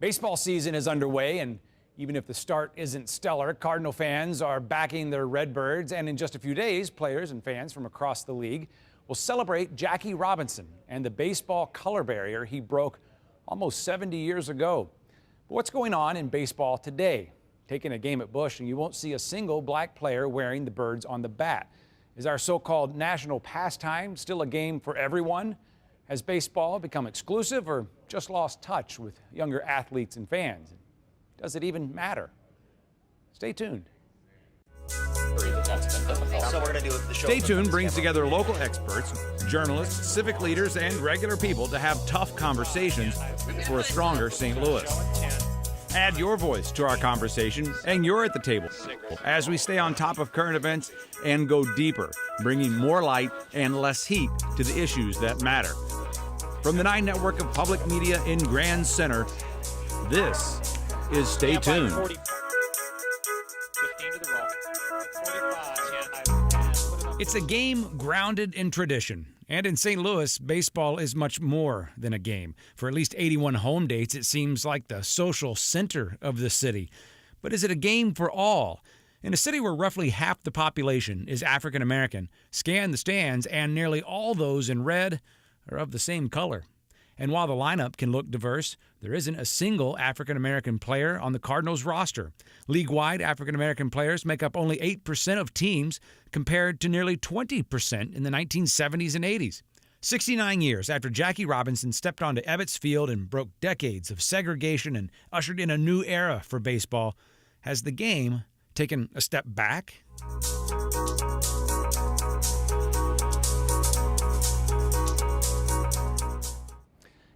Baseball season is underway, and even if the start isn't stellar, Cardinal fans are backing their Redbirds, and in just a few days, players and fans from across the league will celebrate Jackie Robinson and the baseball color barrier he broke almost 70 years ago. But what's going on in baseball today? Taking a game at Busch, and you won't see a single black player wearing the birds on the bat. Is our so-called national pastime still a game for everyone? Has baseball become exclusive or just lost touch with younger athletes and fans? Does it even matter? Stay tuned. Stay Tuned brings together local experts, journalists, civic leaders, and regular people to have tough conversations for a stronger St. Louis. Add your voice to our conversation, and you're at the table as we stay on top of current events and go deeper, bringing more light and less heat to the issues that matter. From the 9 network of public media in Grand Center, this is Stay Tuned. It's a game grounded in tradition. And in St. Louis, baseball is much more than a game. For at least 81 home dates, it seems like the social center of the city. But is it a game for all? In a city where roughly half the population is African American, scan the stands and nearly all those in red are of the same color. And while the lineup can look diverse, there isn't a single African American player on the Cardinals roster. League-wide, African American players make up only 8% of teams compared to nearly 20% in the 1970s and 80s. 69 years after Jackie Robinson stepped onto Ebbets Field and broke decades of segregation and ushered in a new era for baseball, has the game taken a step back?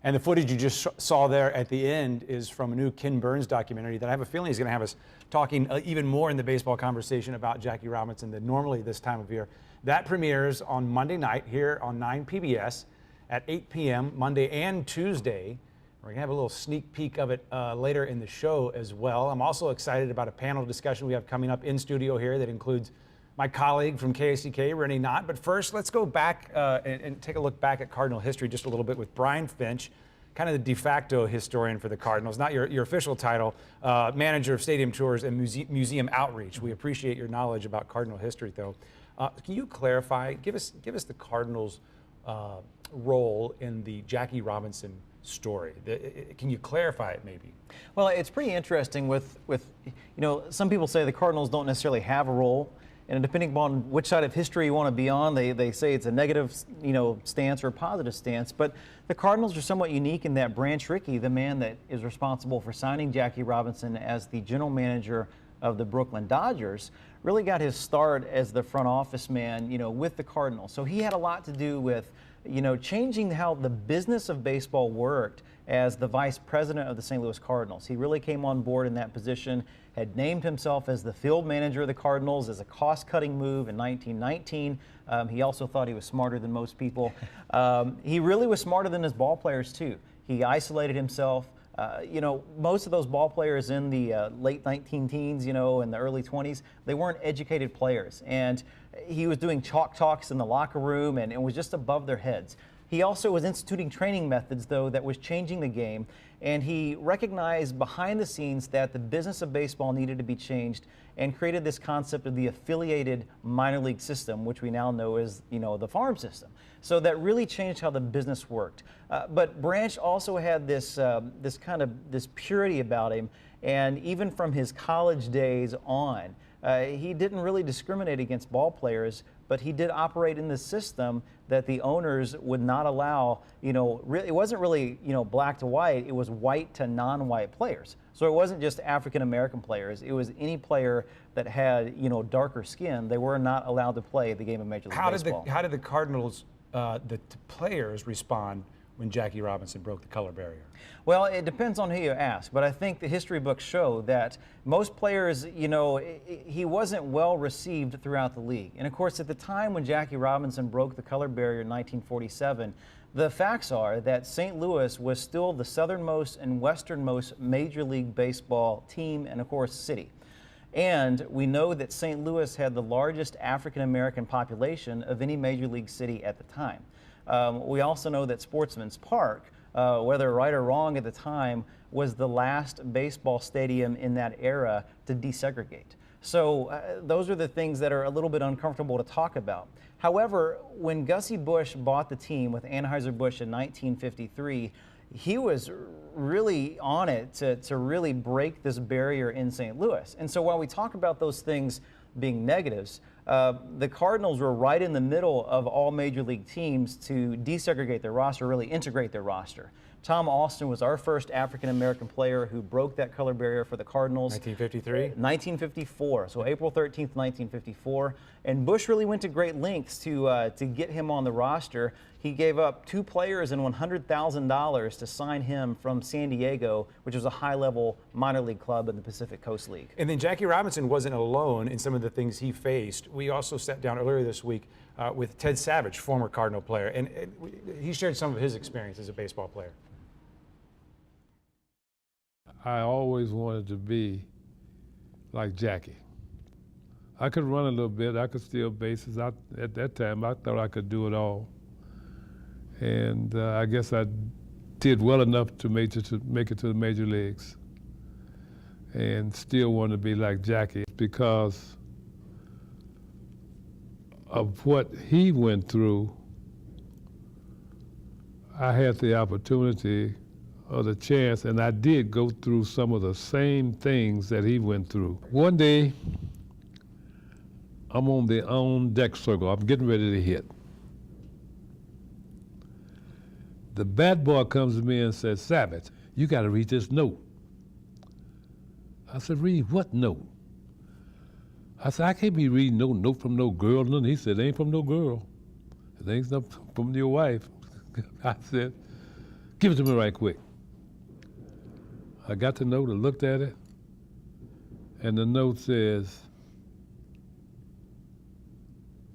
And the footage you just saw there at the end is from a new Ken Burns documentary that I have a feeling is going to have us talking even more in the baseball conversation about Jackie Robinson than normally this time of year. That premieres on Monday night here on 9 PBS at 8 p.m. Monday and Tuesday. We're going to have a little sneak peek of it later in the show as well. I'm also excited about a panel discussion we have coming up in studio here that includes my colleague from KSCK, Renee Knott. But first, let's go back and take a look back at Cardinal history just a little bit with Brian Finch, kind of the de facto historian for the Cardinals, not your official title, manager of stadium tours and museum outreach. We appreciate your knowledge about Cardinal history, though. Can you clarify, give us the Cardinals' role in the Jackie Robinson story? Can you clarify it maybe? Well, it's pretty interesting with some people say the Cardinals don't necessarily have a role. And depending upon which side of history you want to be on, they say it's a negative, stance or a positive stance. But the Cardinals are somewhat unique in that Branch Rickey, the man that is responsible for signing Jackie Robinson as the general manager of the Brooklyn Dodgers, really got his start as the front office man, with the Cardinals. So he had a lot to do with, changing how the business of baseball worked as the vice president of the St. Louis Cardinals. He really came on board in that position, had named himself as the field manager of the Cardinals as a cost-cutting move in 1919. He also thought he was smarter than most people. He really was smarter than his ball players, too. He isolated himself. Most of those ball players in the late 19-teens, in the early 20s, they weren't educated players. And he was doing chalk talks in the locker room and it was just above their heads. He also was instituting training methods, though, that was changing the game. And he recognized behind the scenes that the business of baseball needed to be changed and created this concept of the affiliated minor league system, which we now know as, the farm system. So that really changed how the business worked. But Branch also had this purity about him. And even from his college days on, he didn't really discriminate against ball players, but he did operate in the system that the owners would not allow, it wasn't really, black to white, it was white to non-white players. So it wasn't just African American players, it was any player that had, darker skin, they were not allowed to play the game of Major League Baseball. How did the Cardinals, the players respond when Jackie Robinson broke the color barrier? Well, it depends on who you ask, but I think the history books show that most players, he wasn't well received throughout the league. And of course, at the time when Jackie Robinson broke the color barrier in 1947, the facts are that St. Louis was still the southernmost and westernmost Major League Baseball team and, of course, city. And we know that St. Louis had the largest African American population of any Major League city at the time. We also know that Sportsman's Park whether right or wrong at the time, was the last baseball stadium in that era to desegregate. So those are the things that are a little bit uncomfortable to talk about. However, when Gussie Busch bought the team with Anheuser-Busch in 1953, he was really on it to really break this barrier in St. Louis. And so while we talk about those things being negatives, the Cardinals were right in the middle of all major league teams to desegregate their roster, really integrate their roster. Tom Alston was our first African-American player who broke that color barrier for the Cardinals. 1953? 1954, so April 13th, 1954. And Busch really went to great lengths to get him on the roster. He gave up 2 players and $100,000 to sign him from San Diego, which was a high-level minor league club in the Pacific Coast League. And then Jackie Robinson wasn't alone in some of the things he faced. We also sat down earlier this week with Ted Savage, former Cardinal player, and he shared some of his experience as a baseball player. I always wanted to be like Jackie. I could run a little bit, I could steal bases. At that time, I thought I could do it all. And I guess I did well enough to make it to the major leagues. And still want to be like Jackie because of what he went through. I had the opportunity or the chance, and I did go through some of the same things that he went through. One day, I'm on the on-deck circle. I'm getting ready to hit. The bat boy comes to me and says, "Savage, you got to read this note." I said, "Read what note?" I said, "I can't be reading no note from no girl." Nothing. He said, "It ain't from no girl. It ain't from your wife." I said, "Give it to me right quick." I got the note, I looked at it, and the note says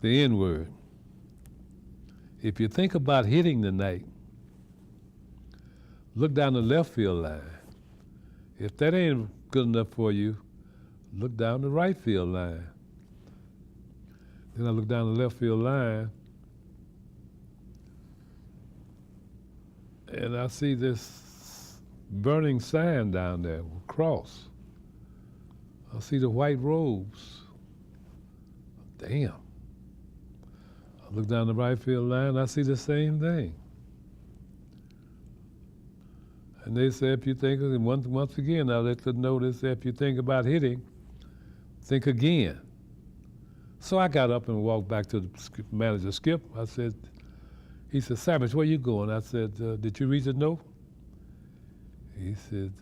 the N-word. If you think about hitting tonight, look down the left field line. If that ain't good enough for you, look down the right field line. Then I look down the left field line, and I see this burning sign down there, cross. I see the white robes. Damn. I look down the right field line, I see the same thing. And they say, if you think, and once again, I let them know this, if you think about hitting, think again. So I got up and walked back to the manager, Skip. I said, he said, "Savage, where you going?" I said, "Did you read the note?" He said,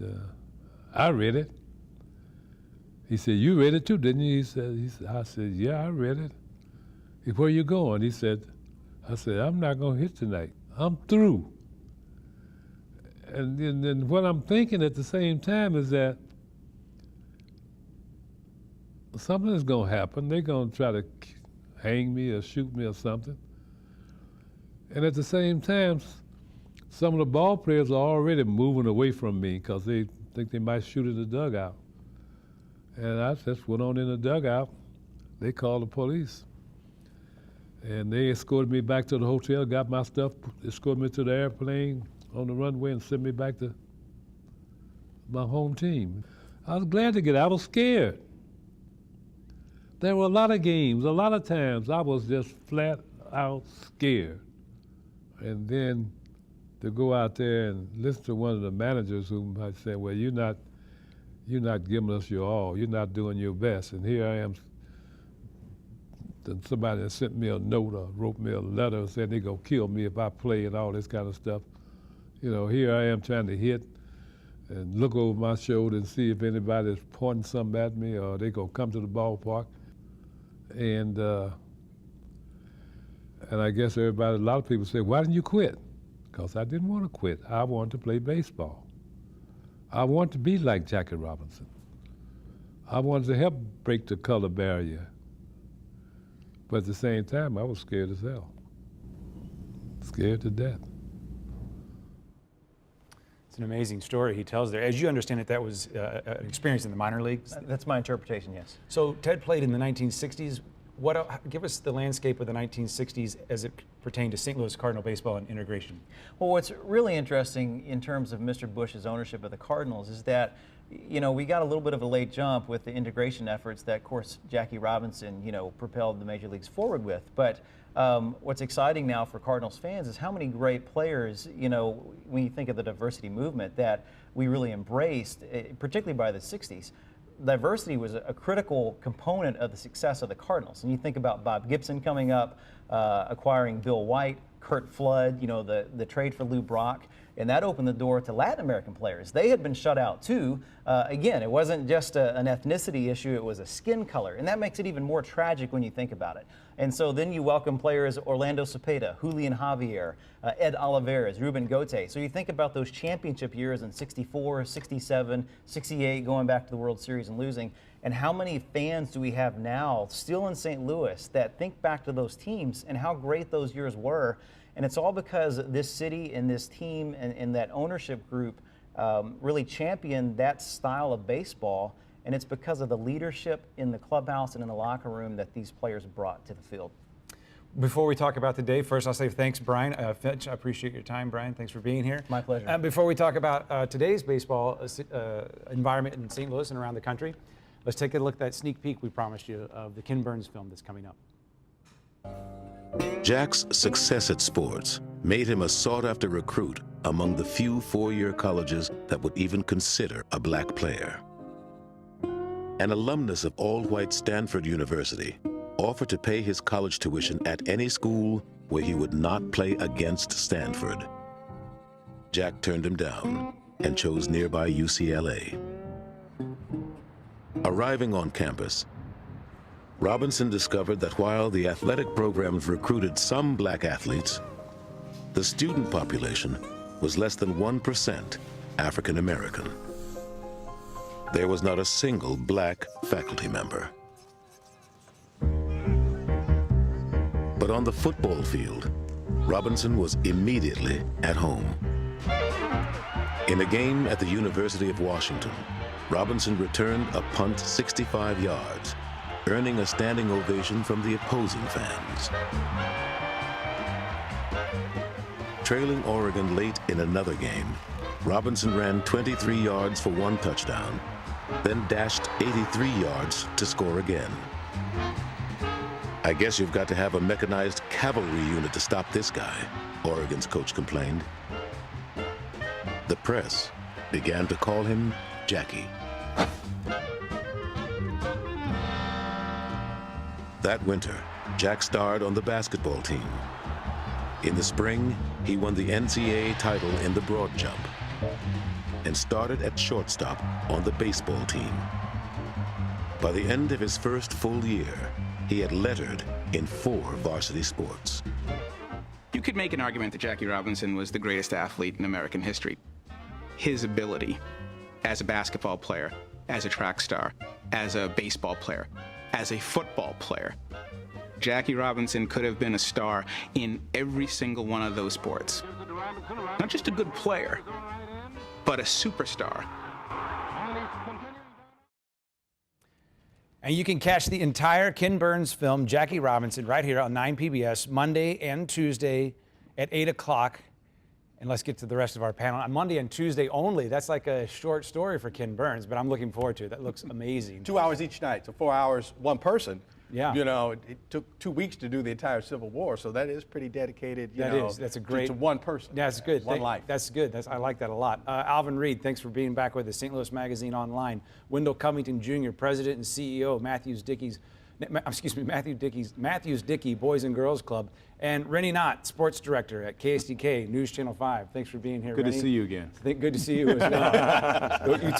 "I read it." He said, "You read it too, didn't you?" I said, "Yeah, I read it." He said, "Where you going?" He said, I said, "I'm not going to hit tonight. I'm through." And then what I'm thinking at the same time is that something is going to happen. They're going to try to hang me or shoot me or something. And at the same time, some of the ball players are already moving away from me because they think they might shoot in the dugout. And I just went on in the dugout. They called the police. And they escorted me back to the hotel, got my stuff, escorted me to the airplane on the runway and sent me back to my home team. I was glad to get out. I was scared. There were a lot of games, a lot of times I was just flat out scared. And then to go out there and listen to one of the managers who might say, "Well, you're not giving us your all. You're not doing your best." And here I am. Somebody sent me a note or wrote me a letter saying they're going to kill me if I play and all this kind of stuff. You know, here I am trying to hit and look over my shoulder and see if anybody's pointing something at me or they going to come to the ballpark. And I guess a lot of people say, "Why didn't you quit?" Because I didn't want to quit. I wanted to play baseball. I wanted to be like Jackie Robinson. I wanted to help break the color barrier. But at the same time, I was scared as hell. Scared to death. It's an amazing story he tells there. As you understand it, that was an experience in the minor leagues. That's my interpretation, yes. So Ted played in the 1960s. Give us the landscape of the 1960s as it pertained to St. Louis Cardinal baseball and integration. Well, what's really interesting in terms of Mr. Bush's ownership of the Cardinals is that, you know, we got a little bit of a late jump with the integration efforts that, of course, Jackie Robinson, you know, propelled the major leagues forward with. But what's exciting now for Cardinals fans is how many great players, you know, when you think of the diversity movement that we really embraced, particularly by the 60s. Diversity was a critical component of the success of the Cardinals. And you think about Bob Gibson coming up, acquiring Bill White, Curt Flood, you know, the trade for Lou Brock, and that opened the door to Latin American players. They had been shut out too. Again, it wasn't just an ethnicity issue, it was a skin color, and that makes it even more tragic when you think about it. And so then you welcome players Orlando Cepeda, Julian Javier, Ed Olivares, Ruben Gote. So you think about those championship years in 64, 67, 68, going back to the World Series and losing, and how many fans do we have now still in St. Louis that think back to those teams and how great those years were. And it's all because this city and this team and that ownership group really championed that style of baseball. And it's because of the leadership in the clubhouse and in the locker room that these players brought to the field. Before we talk about today, first I'll say thanks, Brian Finch. I appreciate your time, Brian. Thanks for being here. My pleasure. Before we talk about today's baseball environment in St. Louis and around the country, let's take a look at that sneak peek we promised you of the Ken Burns film that's coming up. Jack's success at sports made him a sought-after recruit among the few four-year colleges that would even consider a black player. An alumnus of all-white Stanford University offered to pay his college tuition at any school where he would not play against Stanford. Jack turned him down and chose nearby UCLA. Arriving on campus, Robinson discovered that while the athletic programs recruited some black athletes, the student population was less than 1% African American. There was not a single black faculty member. But on the football field, Robinson was immediately at home. In a game at the University of Washington, Robinson returned a punt 65 yards, earning a standing ovation from the opposing fans. Trailing Oregon late in another game, Robinson ran 23 yards for one touchdown, then dashed 83 yards to score again. I guess you've got to have a mechanized cavalry unit to stop this guy, Oregon's coach complained. The press began to call him Jackie. That winter, Jack starred on the basketball team. In the spring, he won the NCAA title in the broad jump and started at shortstop on the baseball team. By the end of his first full year, he had lettered in 4 varsity sports. You could make an argument that Jackie Robinson was the greatest athlete in American history. His ability as a basketball player, as a track star, as a baseball player, as a football player. Jackie Robinson could have been a star in every single one of those sports. Not just a good player, but a superstar. And you can catch the entire Ken Burns film, Jackie Robinson, right here on 9 PBS, Monday and Tuesday at 8 o'clock. And let's get to the rest of our panel. On Monday and Tuesday only, that's like a short story for Ken Burns, but I'm looking forward to it. That looks amazing. 2 hours each night, so 4 hours, one person. Yeah. You know, it took 2 weeks to do the entire Civil War, so that is pretty dedicated, That's a great, to one person. That's good. One life. That's good. I like that a lot. Alvin Reed, thanks for being back with us. St. Louis Magazine Online. Wendell Covington Jr., President and CEO of Matthews Dickey Boys and Girls Club, and Rennie Knott, Sports Director at KSDK News Channel 5. Thanks for being here, Good Rennie. to see you again. Good to see you as well. you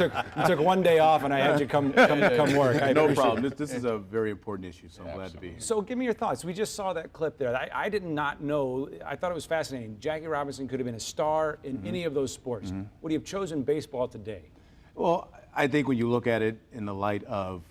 took one day off, and I had you come work. I No appreciate problem. it. This is a very important issue, so I'm glad to be here. So give me your thoughts. We just saw that clip there. I did not know. I thought it was fascinating. Jackie Robinson could have been a star in any of those sports. Would he have chosen baseball today? Well, I think when you look at it in the light of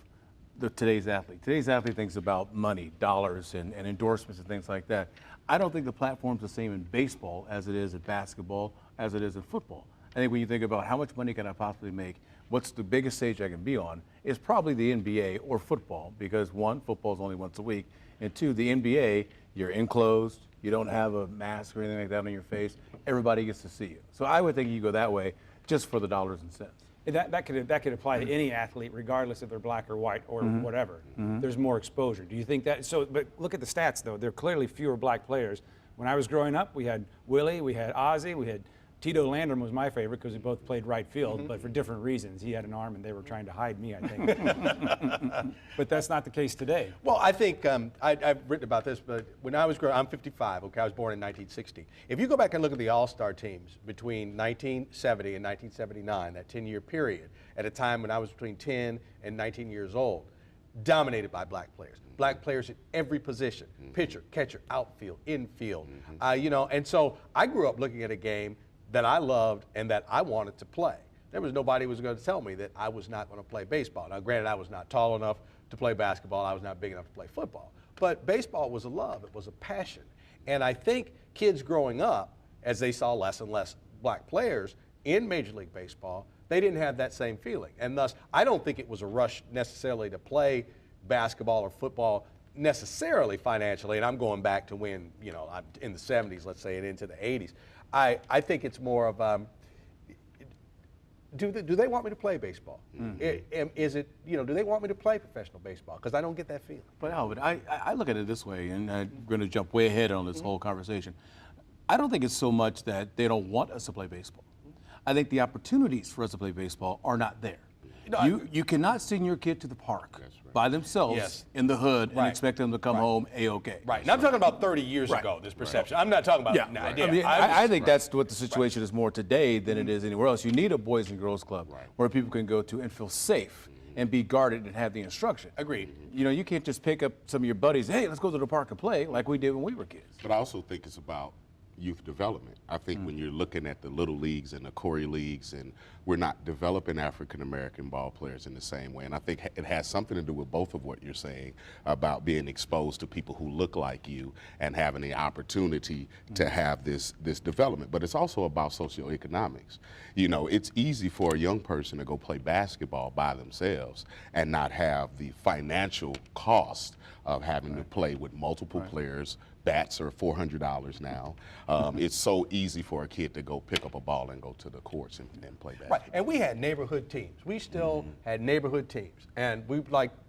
today's athlete thinks about money, dollars, and endorsements and things like that. I don't think the platform's the same in baseball as it is in basketball, as it is in football. I think when you think about how much money can I possibly make, what's the biggest stage I can be on, is probably the NBA or football, because one, football is only once a week, and two, the NBA, you're enclosed, you don't have a mask or anything like that on your face, everybody gets to see you. So I would think you go that way just for the dollars and cents. That could apply to any athlete, regardless if they're black or white or whatever. There's more exposure. Do you think that? So, but look at the stats, though. There are clearly fewer black players. When I was growing up, we had Willie, we had Ozzie, we had Tito Landrum was my favorite because we both played right field, but for different reasons. He had an arm, and they were trying to hide me, I think. But that's not the case today. Well, I think I've written about this, but when I was growing, I'm 55. Okay, I was born in 1960. If you go back and look at the All-Star teams between 1970 and 1979, that 10-year period, at a time when I was between 10 and 19 years old, dominated by black players. Black players at every position: pitcher, catcher, outfield, infield. You know, and so I grew up looking at a game that I loved and that I wanted to play. There was nobody who was going to tell me that I was not going to play baseball. Now, granted, I was not tall enough to play basketball. I was not big enough to play football. But baseball was a love. It was a passion. And I think kids growing up, as they saw less and less black players in Major League Baseball, they didn't have that same feeling. And thus, I don't think it was a rush necessarily to play basketball or football necessarily financially. And I'm going back to when, you know, I'm in the 70s, let's say, and into the 80s. I think it's more of, do they want me to play baseball? Is it, you know, do they want me to play professional baseball? Because I don't get that feeling. But Albert, I look at it this way, and I'm going to jump way ahead on this whole conversation. I don't think it's so much that they don't want us to play baseball. I think the opportunities for us to play baseball are not there. You cannot send your kid to the park by themselves in the hood and expect them to come home A-OK. Right. And I'm talking about 30 years ago, this perception. I'm not talking about now. I mean, I think that's what the situation is more today than it is anywhere else. You need a Boys and Girls Club where people can go to and feel safe and be guarded and have the instruction. Agreed. You know, you can't just pick up some of your buddies, hey, let's go to the park and play like we did when we were kids. But I also think it's about youth development. I think when you're looking at the little leagues and the Corey leagues, and we're not developing African American ball players in the same way. And I think it has something to do with both of what you're saying about being exposed to people who look like you and having the opportunity to have this development. But it's also about socioeconomics. You know, it's easy for a young person to go play basketball by themselves and not have the financial cost of having to play with multiple players. Bats are $400 now. It's so easy for a kid to go pick up a ball and go to the courts and play basketball. Right, and we had neighborhood teams. We still had neighborhood teams, and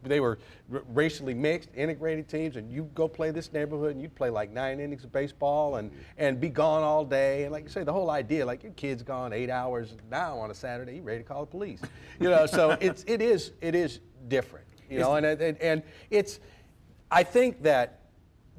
they were racially mixed, integrated teams. And you go play this neighborhood, and you'd play like 9 innings of baseball, and be gone all day. And like you say, the whole idea, like your kid's gone 8 hours now on a Saturday, you ready to call the police? You know, so it is different. You know, and it's. I think that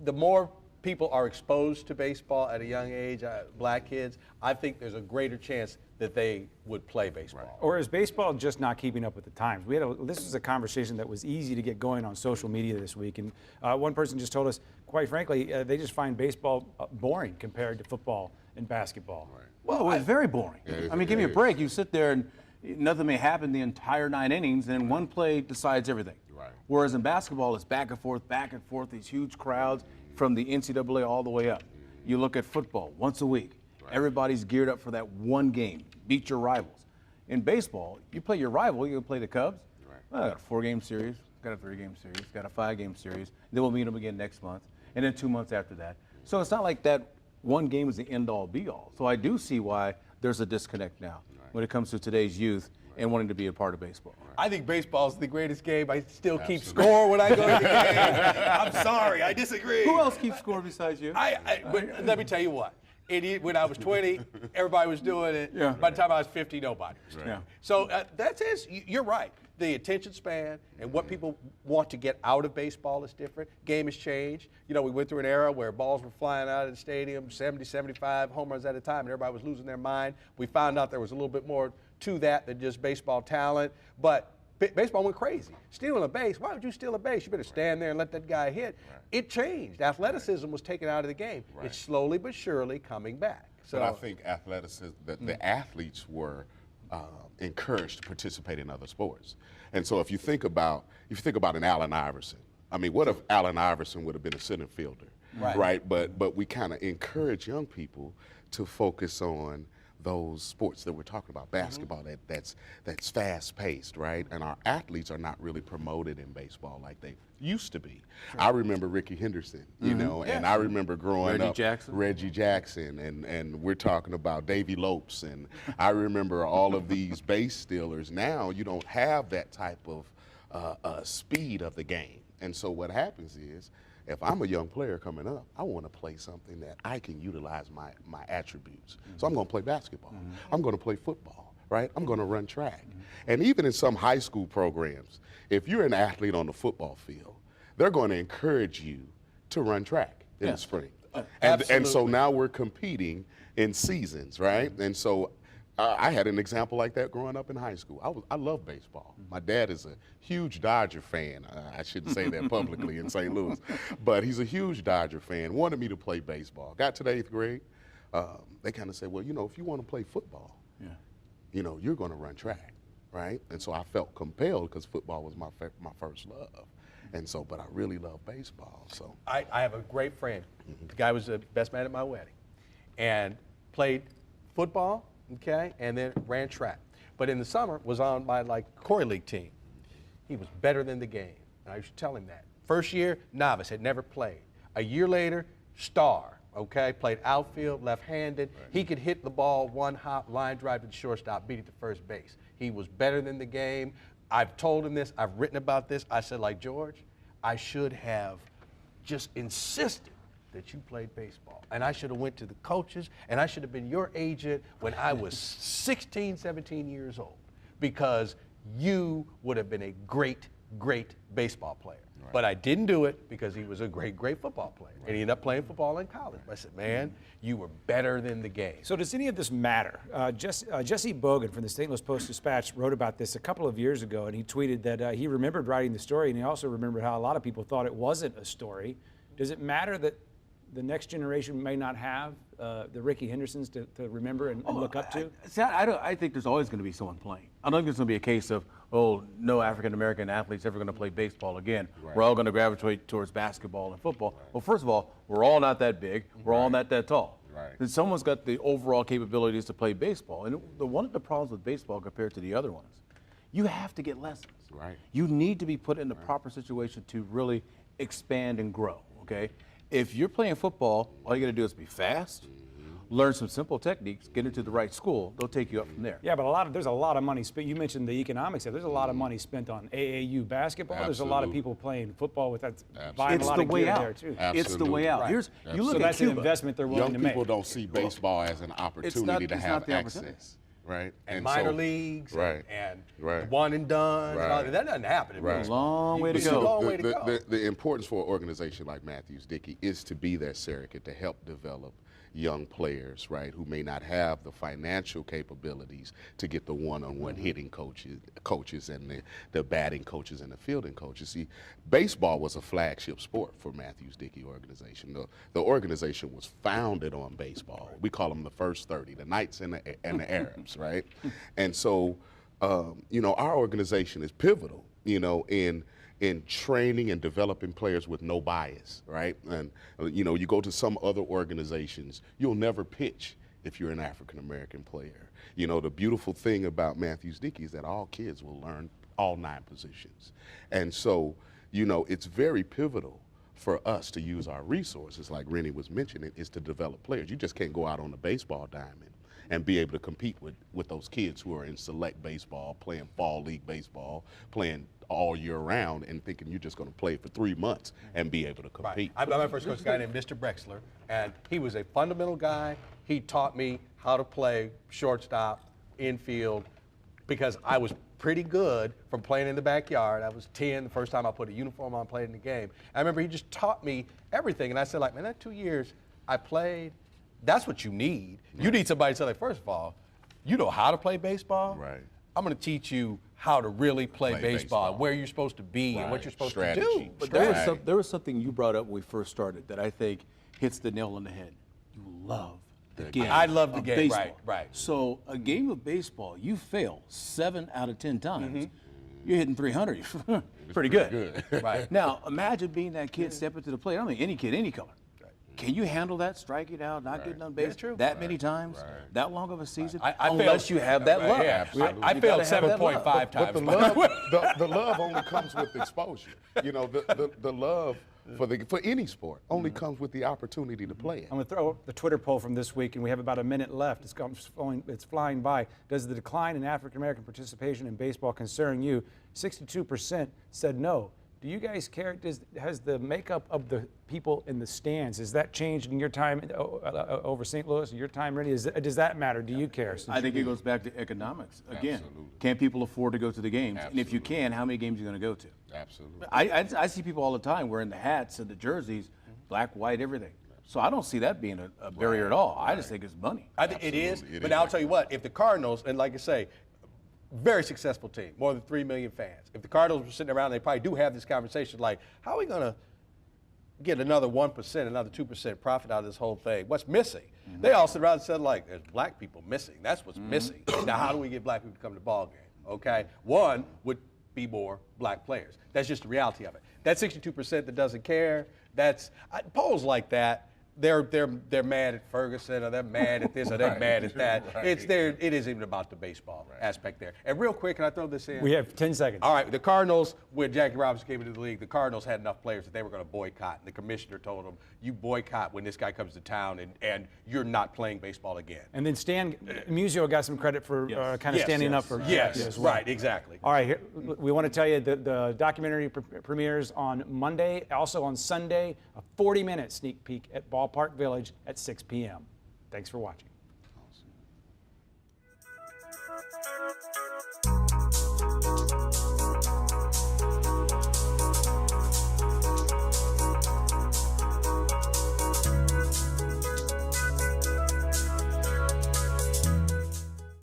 the more people are exposed to baseball at a young age, black kids, I think there's a greater chance that they would play baseball. Or is baseball just not keeping up with the times? This was a conversation that was easy to get going on social media this week, and one person just told us, quite frankly, they just find baseball boring compared to football and basketball. Right. Well, it's very boring. I mean, give me a break. You sit there and nothing may happen the entire 9 innings, and one play decides everything. Right. Whereas in basketball, it's back and forth, these huge crowds from the NCAA all the way up. You look at football, once a week. Everybody's geared up for that one game. Beat your rivals. In baseball, you play your rival, you play the Cubs. Well, I got a 4-game series, got a 3-game series, got a 5-game series. Then we'll meet them again next month, and then 2 months after that. So it's not like that one game is the end-all, be-all. So I do see why there's a disconnect now when it comes to today's youth and wanting to be a part of baseball. I think baseball's the greatest game. I still keep score when I go to the game. I'm sorry, I disagree. Who else keeps score besides you? But let me tell you what. When I was 20, everybody was doing it. Yeah. By the time I was 50, nobody was doing it. Yeah. So that's it. You're right. The attention span and what people want to get out of baseball is different. Game has changed. You know, we went through an era where balls were flying out of the stadium, 70, 75 home runs at a time, and everybody was losing their mind. We found out there was a little bit more to that than just baseball talent. But baseball went crazy. Stealing a base, why would you steal a base? You better stand there and let that guy hit. It changed. Athleticism was taken out of the game. It's slowly but surely coming back. So But I think athleticism, the athletes were encouraged to participate in other sports. And so if you think about an Allen Iverson, I mean, what if Allen Iverson would have been a center fielder, right? But we kind of encourage young people to focus on those sports that we're talking about, basketball, that's fast-paced, right? And our athletes are not really promoted in baseball like they used to be. I remember Ricky Henderson, you know, and I remember growing up, Reggie Jackson, and we're talking about Davy Lopes, and I remember all of these base stealers. Now you don't have that type of speed of the game, and so what happens is, if I'm a young player coming up, I want to play something that I can utilize my attributes. So I'm going to play basketball. I'm going to play football, right? I'm going to run track. And even in some high school programs, if you're an athlete on the football field, they're going to encourage you to run track in the spring. And so now we're competing in seasons, right? And so I had an example like that growing up in high school. I love baseball. My dad is a huge Dodger fan. I shouldn't say that publicly in St. Louis, but he's a huge Dodger fan, wanted me to play baseball. Got to the 8th grade, they kind of said, well, you know, if you want to play football, you know, you're going to run track, right? And so I felt compelled because football was my first love. And so, but I really love baseball, so. I have a great friend. The guy was the best man at my wedding and played football, okay, and then ran track. But in the summer was on my Corey League team. He was better than the game, and I used to tell him that. First year, novice, had never played. A year later, star, okay, played outfield, left-handed. Right. He could hit the ball one hop, line drive to the shortstop, beat it to first base. He was better than the game. I've told him this, I've written about this. I said, like, George, I should have just insisted that you played baseball. And I should have went to the coaches, and I should have been your agent when I was 16, 17 years old, because you would have been a great, great baseball player. Right. But I didn't do it because he was a great, great football player. Right. And he ended up playing football in college. I said, man, you were better than the game. So does any of this matter? Jesse Bogan from the St. Louis Post-Dispatch wrote about this a couple of years ago, and he tweeted that he remembered writing the story, and he also remembered how a lot of people thought it wasn't a story. Does it matter that the next generation may not have the Ricky Hendersons to remember and look up to? I think there's always going to be someone playing. I don't think there's going to be a case of, oh, no African-American athletes ever going to play baseball again. Right. We're all going to gravitate towards basketball and football. Right. Well, first of all, we're all not that big. We're all not that tall. Right. Then someone's got the overall capabilities to play baseball. And one of the problems with baseball compared to the other ones, you have to get lessons. Right. You need to be put in the proper situation to really expand and grow, okay? If you're playing football, all you got to do is be fast, learn some simple techniques, get into the right school. They'll take you up from there. Yeah, but there's a lot of money spent. You mentioned the economics there. There's a lot of money spent on AAU basketball. Absolutely. There's a lot of people playing football with that, buying a lot of gear there too. Absolutely. It's the way out. Right. You look so that's Cuba. An investment they're willing to make. Young people don't see baseball as an opportunity to have access. Right. And minor leagues and one and done. Right. And all that doesn't happen. Right. It's a long way to go. The importance for an organization like Matthews-Dickey is to be that surrogate to help develop young players, right, who may not have the financial capabilities to get the one-on-one hitting coaches and the batting coaches and the fielding coaches. See, baseball was a flagship sport for Matthews-Dickey organization. The organization was founded on baseball. We call them the first 30, the Knights and the Arabs, right? And so, you know, our organization is pivotal, you know, in training and developing players with no bias, right? And, you know, you go to some other organizations, you'll never pitch if you're an African-American player. You know, the beautiful thing about Matthews-Dickey is that all kids will learn all 9 positions. And so, you know, it's very pivotal for us to use our resources, like Rennie was mentioning, is to develop players. You just can't go out on the baseball diamond and be able to compete with those kids who are in select baseball, playing fall league baseball, playing all year round, and thinking you're just going to play for 3 months and be able to compete. Right. My first coach was a guy named Mr. Brexler, and he was a fundamental guy. He taught me how to play shortstop, infield, because I was pretty good from playing in the backyard. I was 10 the first time I put a uniform on, played in the game. I remember he just taught me everything, and I said, like, man, that 2 years I played, that's what you need. Right. You need somebody to say, like, first of all, you know how to play baseball. Right. I'm going to teach you how to really play baseball, where you're supposed to be, and what you're supposed to do. But there was something you brought up when we first started that I think hits the nail on the head. You love the game. I love the game, baseball. Right. So a game of baseball, you fail 7 out of 10 times. You're hitting 300. Pretty good. Right. Now, imagine being that kid, step into the plate. I mean, any kid, any color. Can you handle that? Striking out, not getting on base that many times, that long of a season? I Unless you have that love. Yeah, I You failed gotta have that love. 7.5 But times. the love, the love only comes with exposure. You know, the love for any sport only comes with the opportunity to play it. I'm going to throw the Twitter poll from this week, and we have about a minute left. It's flying by. Does the decline in African American participation in baseball concern you? 62% said no. Do you guys care? Has the makeup of the people in the stands, has that changed in your time over St. Louis, your time, Rennie? Does that matter? Do you care? I think it goes back to economics. Again, Absolutely. can people afford to go to the games? And if you Absolutely. can, how many games are you going to go to? Absolutely. I see people all the time wearing the hats and the jerseys, black, white, everything. So I don't see that being a barrier at all. I just think it's money. I think it is, Absolutely. It but is I'll tell you what, if the Cardinals, and like I say, very successful team, more than 3 million fans. If the Cardinals were sitting around, they probably do have this conversation like, how are we going to get another 1%, another 2% profit out of this whole thing? What's missing? They all sit around and said, like, there's black people missing. That's what's missing. Now, how do we get black people to come to the ball game? Okay? One would be more black players. That's just the reality of it. That 62% that doesn't care, polls like that, they're mad at Ferguson, or they're mad at this, or they're mad at that. It isn't even about the baseball aspect there. And real quick, can I throw this in? We have 10 seconds. All right, the Cardinals, when Jackie Robinson came into the league, the Cardinals had enough players that they were going to boycott. And the commissioner told them, you boycott when this guy comes to town, and you're not playing baseball again. And then Stan Musial got some credit for kind of standing up for Yes, as well. right, exactly. All right, we want to tell you that the documentary premieres on Monday, also on Sunday, a 40-minute sneak peek at Ballpark Village at 6 p.m. Thanks for watching.